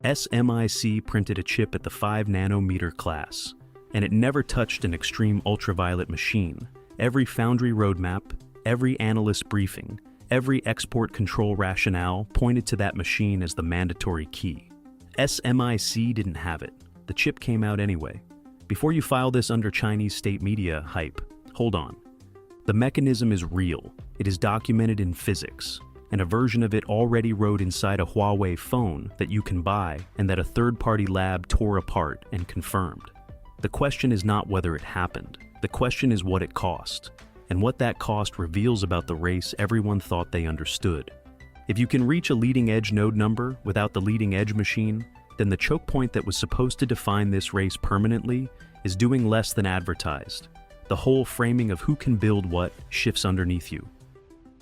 SMIC printed a chip at the 5-nanometer class, and it never touched an extreme ultraviolet machine. Every foundry roadmap, every analyst briefing, every export control rationale pointed to that machine as the mandatory key. SMIC didn't have it. The chip came out anyway. Before you file this under Chinese state media hype, hold on. The mechanism is real. It is documented in physics, and a version of it already rode inside a Huawei phone that you can buy and that a third-party lab tore apart and confirmed. The question is not whether it happened. The question is what it cost, and what that cost reveals about the race everyone thought they understood. If you can reach a leading-edge node number without the leading-edge machine, then the choke point that was supposed to define this race permanently is doing less than advertised. The whole framing of who can build what shifts underneath you.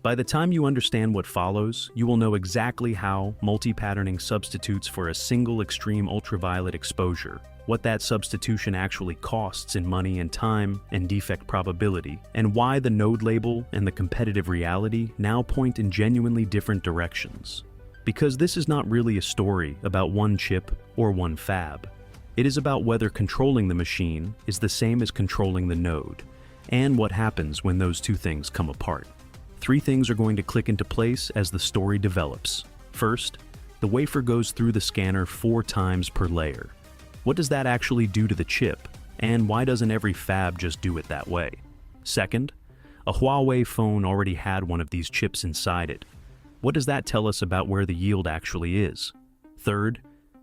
By the time you understand what follows, you will know exactly how multi-patterning substitutes for a single extreme ultraviolet exposure, what that substitution actually costs in money and time and defect probability, and why the node label and the competitive reality now point in genuinely different directions. Because this is not really a story about one chip or one fab. It is about whether controlling the machine is the same as controlling the node, and what happens when those two things come apart. Three things are going to click into place as the story develops. First, the wafer goes through the scanner 4 times per layer. What does that actually do to the chip, and why doesn't every fab just do it that way? Second, a Huawei phone already had one of these chips inside it. What does that tell us about where the yield actually is? Third,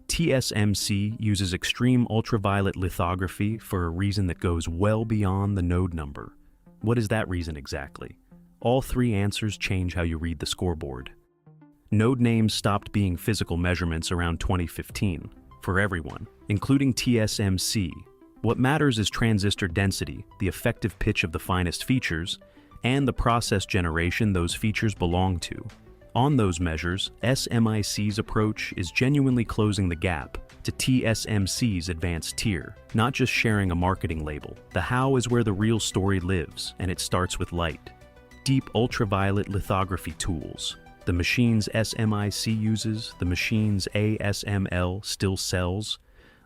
TSMC uses extreme ultraviolet lithography for a reason that goes well beyond the node number. What is that reason exactly? All three answers change how you read the scoreboard. Node names stopped being physical measurements around 2015, for everyone, including TSMC. What matters is transistor density, the effective pitch of the finest features, and the process generation those features belong to. On those measures, SMIC's approach is genuinely closing the gap to TSMC's advanced tier, not just sharing a marketing label. The how is where the real story lives, and it starts with light. Deep ultraviolet lithography tools. The machines SMIC uses, the machines ASML still sells,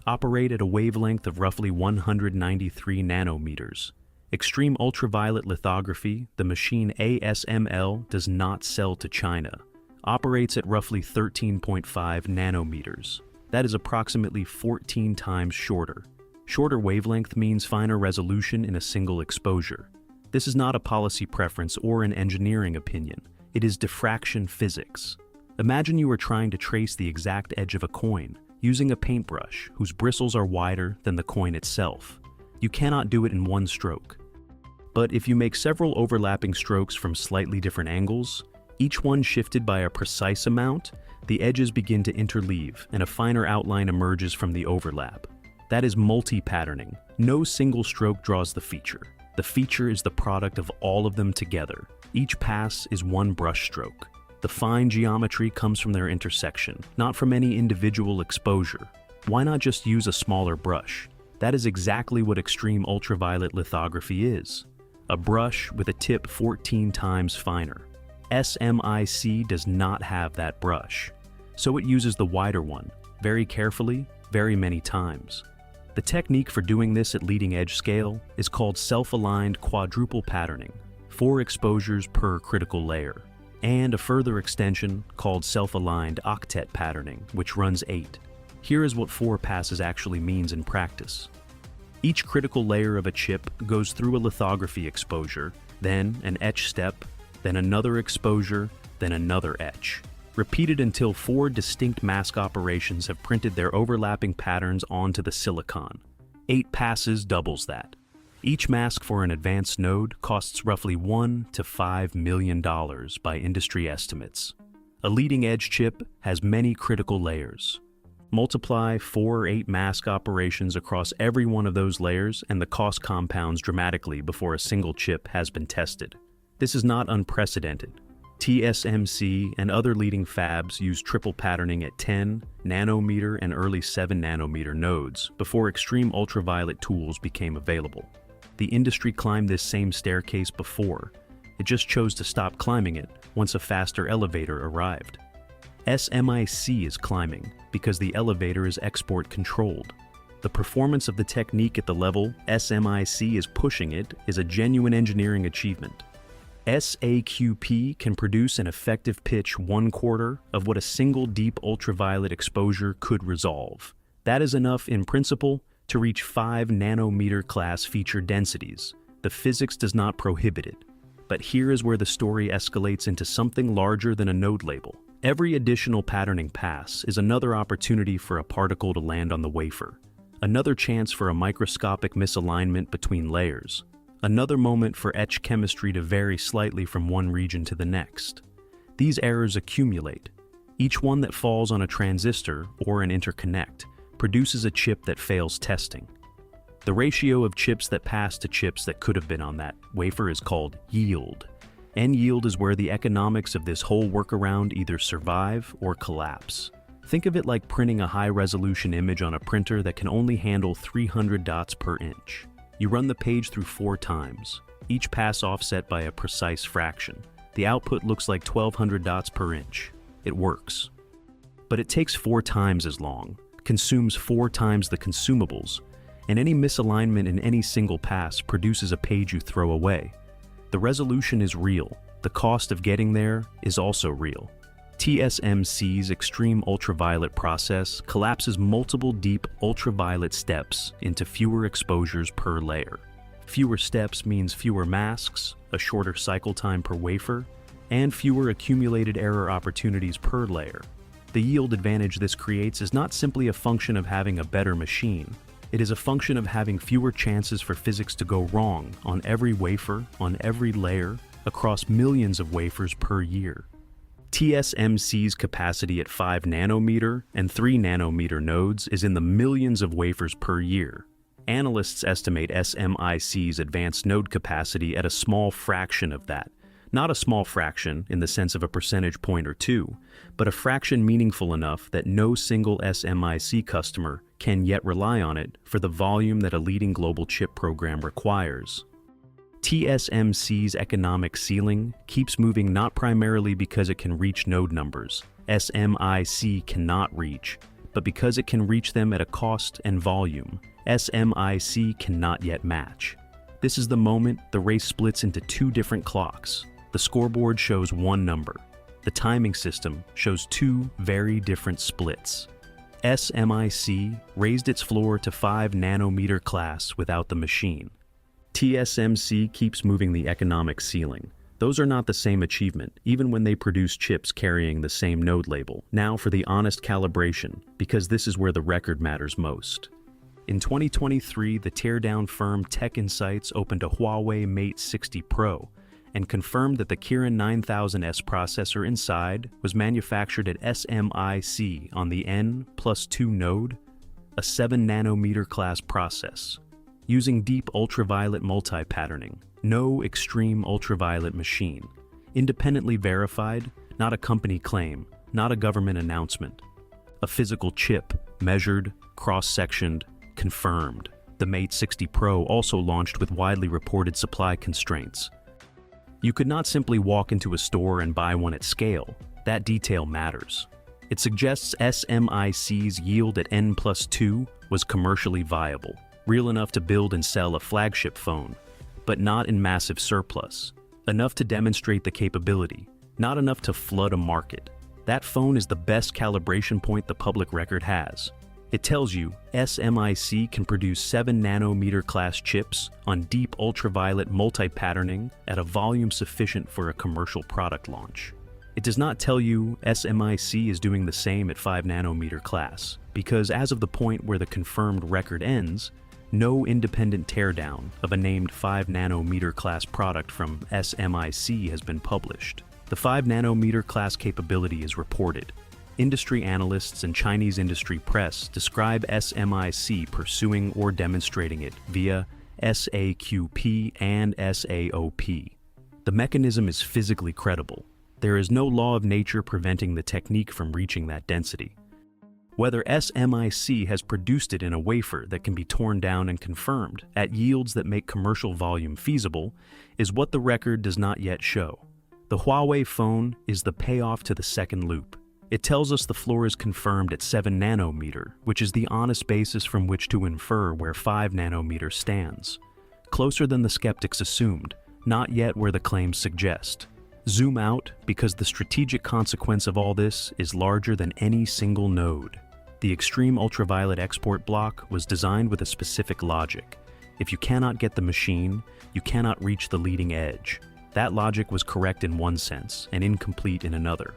operate at a wavelength of roughly 193 nanometers. Extreme ultraviolet lithography, the machine ASML does not sell to China, operates at roughly 13.5 nanometers. That is approximately 14 times shorter. Shorter wavelength means finer resolution in a single exposure. This is not a policy preference or an engineering opinion. It is diffraction physics. Imagine you are trying to trace the exact edge of a coin using a paintbrush whose bristles are wider than the coin itself. You cannot do it in one stroke. But if you make several overlapping strokes from slightly different angles, each one shifted by a precise amount, the edges begin to interleave and a finer outline emerges from the overlap. That is multi-patterning. No single stroke draws the feature. The feature is the product of all of them together. Each pass is one brush stroke. The fine geometry comes from their intersection, not from any individual exposure. Why not just use a smaller brush? That is exactly what extreme ultraviolet lithography is. A brush with a tip 14 times finer. SMIC does not have that brush, so it uses the wider one, very carefully, very many times. The technique for doing this at leading-edge scale is called self-aligned quadruple patterning, 4 exposures per critical layer, and a further extension called self-aligned octet patterning, which runs 8. Here is what 4 passes actually means in practice. Each critical layer of a chip goes through a lithography exposure, then an etch step, then another exposure, then another etch. Repeated until 4 distinct mask operations have printed their overlapping patterns onto the silicon. 8 passes doubles that. Each mask for an advanced node costs roughly $1 to $5 million by industry estimates. A leading-edge chip has many critical layers. Multiply 4 or 8 mask operations across every one of those layers and the cost compounds dramatically before a single chip has been tested. This is not unprecedented. TSMC and other leading fabs use triple patterning at 10 nanometer and early 7 nanometer nodes before extreme ultraviolet tools became available. The industry climbed this same staircase before. It just chose to stop climbing it once a faster elevator arrived. SMIC is climbing because the elevator is export controlled. The performance of the technique at the level SMIC is pushing it is a genuine engineering achievement. SAQP can produce an effective pitch 1/4 of what a single deep ultraviolet exposure could resolve. That is enough in principle to reach 5-nanometer class feature densities. The physics does not prohibit it. But here is where the story escalates into something larger than a node label. Every additional patterning pass is another opportunity for a particle to land on the wafer, another chance for a microscopic misalignment between layers, another moment for etch chemistry to vary slightly from one region to the next. These errors accumulate. Each one that falls on a transistor or an interconnect produces a chip that fails testing. The ratio of chips that pass to chips that could have been on that wafer is called yield. And yield is where the economics of this whole workaround either survive or collapse. Think of it like printing a high-resolution image on a printer that can only handle 300 dots per inch. You run the page through 4 times, each pass offset by a precise fraction. The output looks like 1200 dots per inch. It works. But it takes 4 times as long, consumes 4 times the consumables, and any misalignment in any single pass produces a page you throw away. The resolution is real. The cost of getting there is also real. TSMC's extreme ultraviolet process collapses multiple deep ultraviolet steps into fewer exposures per layer. Fewer steps means fewer masks, a shorter cycle time per wafer, and fewer accumulated error opportunities per layer. The yield advantage this creates is not simply a function of having a better machine. It is a function of having fewer chances for physics to go wrong on every wafer, on every layer, across millions of wafers per year. TSMC's capacity at 5-nanometer and 3-nanometer nodes is in the millions of wafers per year. Analysts estimate SMIC's advanced node capacity at a small fraction of that. Not a small fraction in the sense of a percentage point or two, but a fraction meaningful enough that no single SMIC customer can yet rely on it for the volume that a leading global chip program requires. TSMC's economic ceiling keeps moving not primarily because it can reach node numbers SMIC cannot reach, but because it can reach them at a cost and volume SMIC cannot yet match. This is the moment the race splits into 2 different clocks. The scoreboard shows one number. The timing system shows 2 very different splits. SMIC raised its floor to 5-nanometer class without the machine. TSMC keeps moving the economic ceiling. Those are not the same achievement, even when they produce chips carrying the same node label. Now for the honest calibration, because this is where the record matters most. In 2023, the teardown firm TechInsights opened a Huawei Mate 60 Pro and confirmed that the Kirin 9000S processor inside was manufactured at SMIC on the N+2 node, a 7-nanometer class process, using deep ultraviolet multi-patterning, no extreme ultraviolet machine, independently verified, not a company claim, not a government announcement. A physical chip, measured, cross-sectioned, confirmed. The Mate 60 Pro also launched with widely reported supply constraints. You could not simply walk into a store and buy one at scale. That detail matters. It suggests SMIC's yield at N+2 was commercially viable, real enough to build and sell a flagship phone, but not in massive surplus. Enough to demonstrate the capability, not enough to flood a market. That phone is the best calibration point the public record has. It tells you SMIC can produce 7-nanometer class chips on deep ultraviolet multi-patterning at a volume sufficient for a commercial product launch. It does not tell you SMIC is doing the same at 5-nanometer class, because as of the point where the confirmed record ends, no independent teardown of a named 5-nanometer class product from SMIC has been published. The 5-nanometer class capability is reported. Industry analysts and Chinese industry press describe SMIC pursuing or demonstrating it via SAQP and SAOP. The mechanism is physically credible. There is no law of nature preventing the technique from reaching that density. Whether SMIC has produced it in a wafer that can be torn down and confirmed at yields that make commercial volume feasible is what the record does not yet show. The Huawei phone is the payoff to the second loop. It tells us the floor is confirmed at 7 nanometer, which is the honest basis from which to infer where 5 nanometer stands. Closer than the skeptics assumed, not yet where the claims suggest. Zoom out, because the strategic consequence of all this is larger than any single node. The extreme ultraviolet export block was designed with a specific logic. If you cannot get the machine, you cannot reach the leading edge. That logic was correct in one sense and incomplete in another.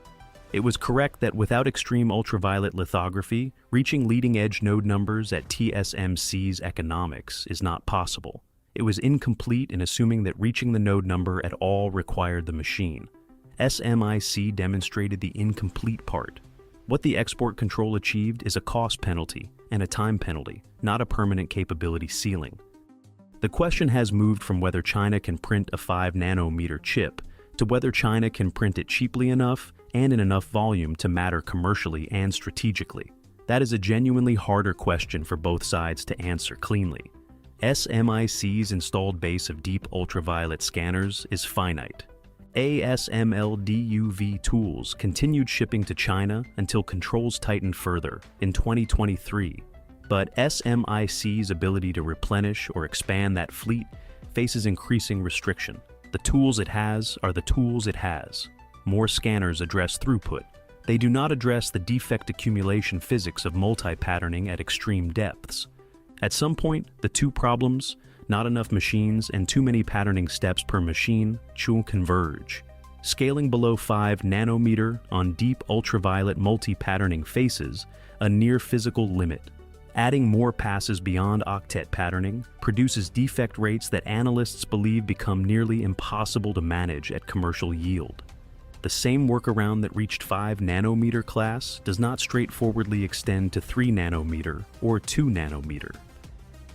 It was correct that without extreme ultraviolet lithography, reaching leading-edge node numbers at TSMC's economics is not possible. It was incomplete in assuming that reaching the node number at all required the machine. SMIC demonstrated the incomplete part. What the export control achieved is a cost penalty and a time penalty, not a permanent capability ceiling. The question has moved from whether China can print a 5 nanometer chip to whether China can print it cheaply enough and in enough volume to matter commercially and strategically. That is a genuinely harder question for both sides to answer cleanly. SMIC's installed base of deep ultraviolet scanners is finite. ASML DUV tools continued shipping to China until controls tightened further in 2023. But SMIC's ability to replenish or expand that fleet faces increasing restriction. The tools it has are the tools it has. More scanners address throughput. They do not address the defect accumulation physics of multi-patterning at extreme depths. At some point, the two problems, not enough machines and too many patterning steps per machine, will converge. Scaling below 5 nanometer on deep ultraviolet multi-patterning faces a near physical limit. Adding more passes beyond octet patterning produces defect rates that analysts believe become nearly impossible to manage at commercial yield. The same workaround that reached 5 nanometer class does not straightforwardly extend to 3 nanometer or 2 nanometer.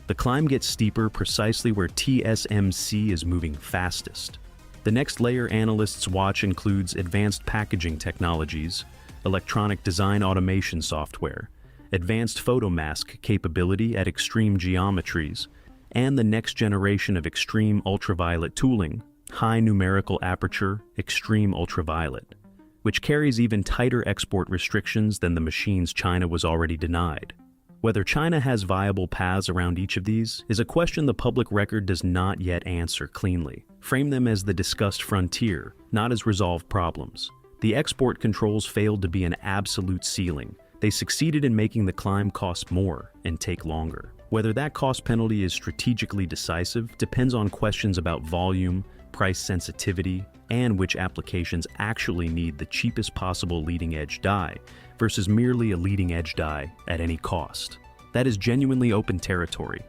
The climb gets steeper precisely where TSMC is moving fastest. The next layer analysts watch includes advanced packaging technologies, electronic design automation software, advanced photomask capability at extreme geometries, and the next generation of extreme ultraviolet tooling, high numerical aperture, extreme ultraviolet, which carries even tighter export restrictions than the machines China was already denied. Whether China has viable paths around each of these is a question the public record does not yet answer cleanly. Frame them as the discussed frontier, not as resolved problems. The export controls failed to be an absolute ceiling. They succeeded in making the climb cost more and take longer. Whether that cost penalty is strategically decisive depends on questions about volume, price sensitivity, and which applications actually need the cheapest possible leading-edge die versus merely a leading-edge die at any cost. That is genuinely open territory.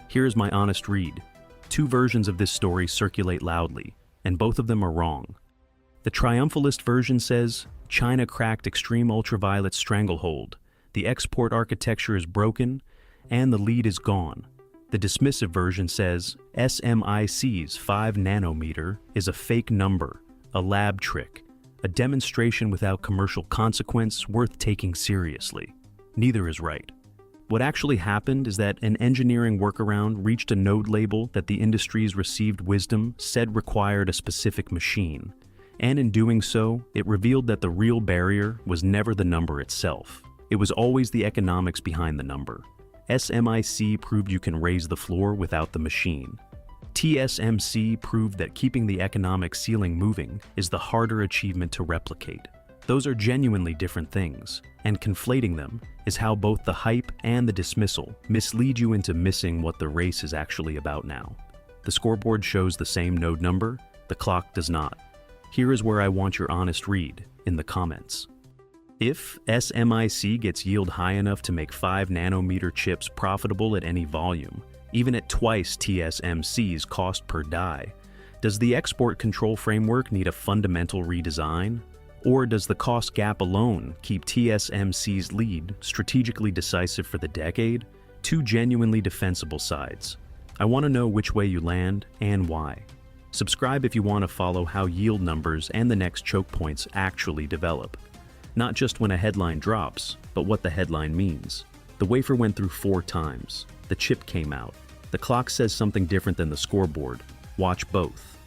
Here is my honest read. Two versions of this story circulate loudly, and both of them are wrong. The triumphalist version says, China cracked extreme ultraviolet stranglehold, the export architecture is broken, and the lead is gone. The dismissive version says, SMIC's 5 nanometer is a fake number, a lab trick, a demonstration without commercial consequence worth taking seriously. Neither is right. What actually happened is that an engineering workaround reached a node label that the industry's received wisdom said required a specific machine, and in doing so, it revealed that the real barrier was never the number itself. It was always the economics behind the number. SMIC proved you can raise the floor without the machine. TSMC proved that keeping the economic ceiling moving is the harder achievement to replicate. Those are genuinely different things, and conflating them is how both the hype and the dismissal mislead you into missing what the race is actually about now. The scoreboard shows the same node number, the clock does not. Here is where I want your honest read, in the comments. If SMIC gets yield high enough to make 5 nanometer chips profitable at any volume, even at twice TSMC's cost per die, does the export control framework need a fundamental redesign? Or does the cost gap alone keep TSMC's lead strategically decisive for the decade? Two genuinely defensible sides. I want to know which way you land and why. Subscribe if you want to follow how yield numbers and the next choke points actually develop. Not just when a headline drops, but what the headline means. The wafer went through 4 times. The chip came out. The clock says something different than the scoreboard. Watch both.